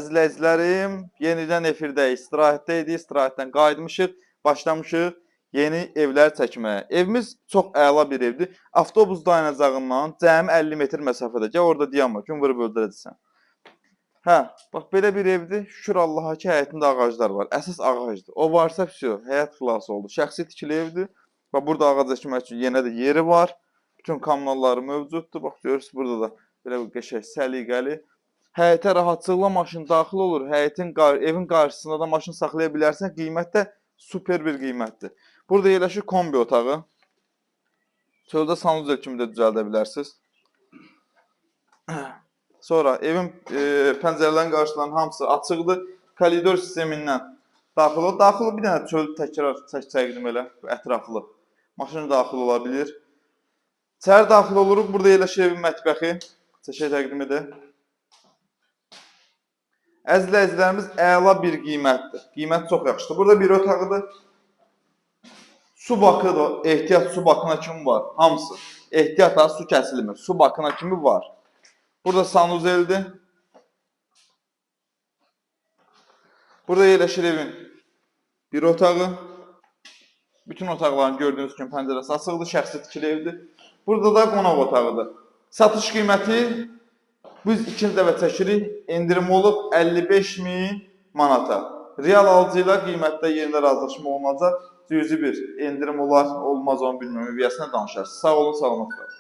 İzləyicilərim, yenidən efirdəyik. İstirahətdəydik, istirahətdən qayıtmışıq, başlamışıq yeni evlər çəkməyə. Evimiz çox əla bir evdir. Avtobus dayanacağından cəmi 50 metr məsafədə. Gəl orada dayanma, gün vurub öldürəcəksən. Hə, bax belə bir evdir. Şükür Allaha ki, həyətində ağaclar var. Əsas ağacdır. O varsa vəsə, həyat xilas oldu. Şəxsi tikili evdir. Bax burada ağac əkmək üçün yenə də yeri var. Bütün kommunalları mövcuddur. Bax görürsüz burada da belə bir qəşəng səliqəli. Həyətə rahatçılıqla maşın daxil olur. Evin qarşısında da maşın saxlaya bilərsən. Qiymət də super bir qiymətdir. Burada yerləşir kombi otağı. Çöldə sanuzel kimi də düzəldə bilərsiniz. Sonra evin pəncərələrin qarşılarının hamısı açıqdır. Koridor sistemindən daxil olur. Daxil bir dənə çöl təkrar çəkdim elə ətraflı. Maşın daxil ola bilir. İçəri daxil oluruq. Burada yerləşir evin mətbəxi. Çəkək təqdim edək. Əzizlərimiz əla bir qiymətdir. Qiymət çox yaxşıdır. Burada bir otaqdır. Su bakıdır. Ehtiyat su bakına kimi var. Hamısı. Ehtiyata su kəsilmir. Su bakına kimi var. Burada sanuzeldir. Burada yerləşir evin bir otağı. Bütün otaqların gördüyünüz kimi pəncərəsi açıqdır. Şəxsi tikili evdir. Burada da qonaq otağıdır. Satış qiyməti biz ikinci dəfə çəkirik, endirim olub 55.000 manata. Real alıcı ilə qiymətdə yerində razılaşma olunacaq. Cüzi bir endirim olar, olmaz onu bilmirəm, üviyəsinə danışarsınız. Sağ olun, salamat qalın.